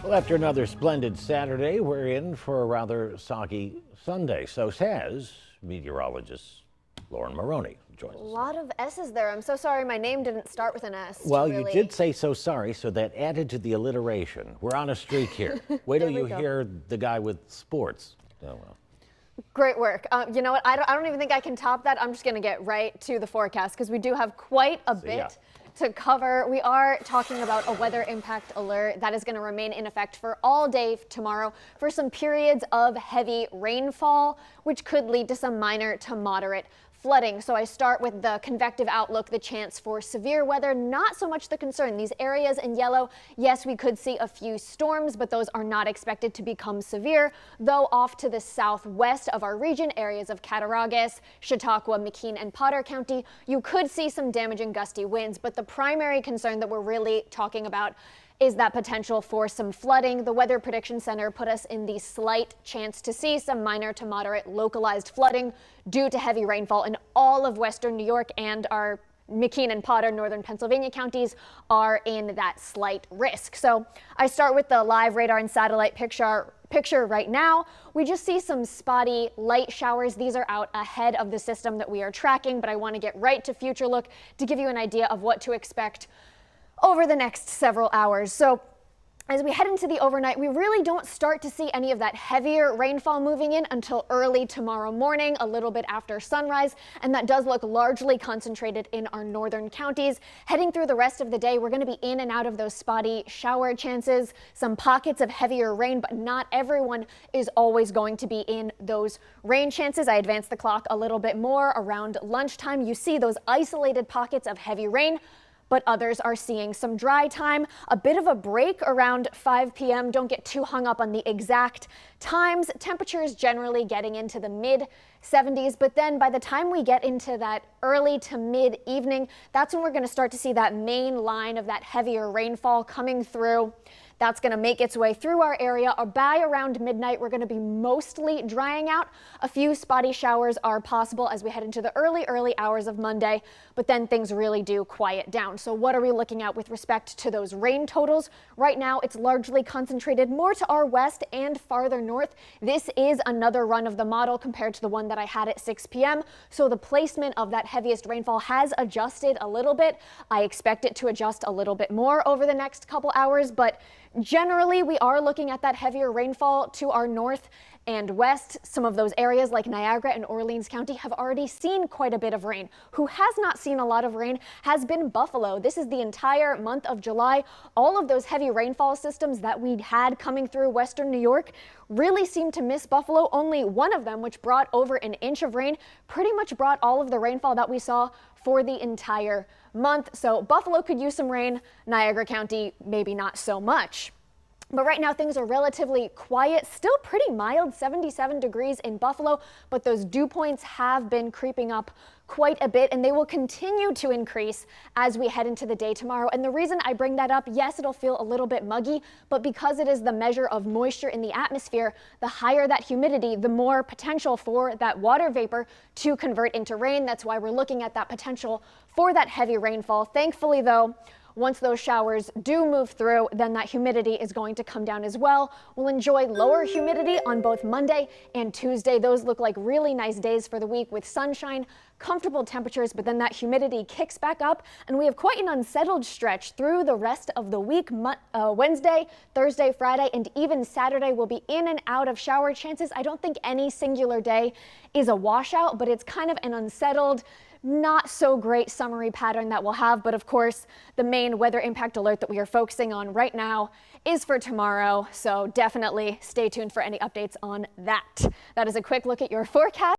Well, after another splendid Saturday, we're in for a rather soggy Sunday. So says meteorologist Lauren Maroney. Joins us. A lot of S's there. I'm so sorry my name didn't start with an S. Well, really. you did say so sorry, so that added to the alliteration. We're on a streak here. Wait till you hear the guy with sports. Oh, well. Great work. You know what? I don't even think I can top that. I'm just going to get right to the forecast because we do have quite a bit to cover. We are talking about a weather impact alert that is going to remain in effect for all day tomorrow for some periods of heavy rainfall, which could lead to some minor to moderate flooding. So I start with the convective outlook, the chance for severe weather, not so much the concern. These areas in yellow, yes, we could see a few storms, but those are not expected to become severe, though off to the southwest of our region, areas of Cattaraugus, Chautauqua, McKean, and Potter County, you could see some damaging gusty winds, but the primary concern that we're really talking about is that potential for some flooding. The Weather Prediction Center put us in the slight chance to see some minor to moderate localized flooding due to heavy rainfall in all of western New York, and our McKean and Potter, northern Pennsylvania counties are in that slight risk. So I start with the live radar and satellite picture right now. We just see some spotty light showers. These are out ahead of the system that we are tracking, but I want to get right to future look to give you an idea of what to expect over the next several hours. So as we head into the overnight, we really don't start to see any of that heavier rainfall moving in until early tomorrow morning, a little bit after sunrise, and that does look largely concentrated in our northern counties. Heading through the rest of the day, we're going to be in and out of those spotty shower chances, some pockets of heavier rain, but not everyone is always going to be in those rain chances. I advance the clock a little bit more. Around lunchtime, you see those isolated pockets of heavy rain, but others are seeing some dry time, a bit of a break around 5 p.m. Don't get too hung up on the exact times. Temperatures generally getting into the mid 70s, but then by the time we get into that early to mid evening, that's when we're going to start to see that main line of that heavier rainfall coming through. That's going to make its way through our area. By around midnight, we're going to be mostly drying out. A few spotty showers are possible as we head into the early hours of Monday, but then things really do quiet down. So what are we looking at with respect to those rain totals? Right now, it's largely concentrated more to our west and farther north. This is another run of the model compared to the one that I had at 6 p.m. So the placement of that heaviest rainfall has adjusted a little bit. I expect it to adjust a little bit more over the next couple hours, but generally, we are looking at that heavier rainfall to our north and west. Some of those areas like Niagara and Orleans County have already seen quite a bit of rain. Who has not seen a lot of rain has been Buffalo. This is the entire month of July. All of those heavy rainfall systems that we had coming through western New York really seemed to miss Buffalo. Only one of them, which brought over an inch of rain, pretty much brought all of the rainfall that we saw for the entire month. So Buffalo could use some rain. Niagara County, maybe not so much. But right now things are relatively quiet, still pretty mild, 77 degrees in Buffalo, but those dew points have been creeping up quite a bit, and they will continue to increase as we head into the day tomorrow. And the reason I bring that up, yes, it'll feel a little bit muggy, but because it is the measure of moisture in the atmosphere, the higher that humidity, the more potential for that water vapor to convert into rain. That's why we're looking at that potential for that heavy rainfall. Thankfully, though, once those showers do move through, then that humidity is going to come down as well. We'll enjoy lower humidity on both Monday and Tuesday. Those look like really nice days for the week with sunshine, comfortable temperatures, but then that humidity kicks back up, and we have quite an unsettled stretch through the rest of the week. Wednesday, Thursday, Friday, and even Saturday will be in and out of shower chances. I don't think any singular day is a washout, but it's kind of an unsettled, not so great summary pattern that we'll have. But of course, the main weather impact alert that we are focusing on right now is for tomorrow. So definitely stay tuned for any updates on that. That is a quick look at your forecast.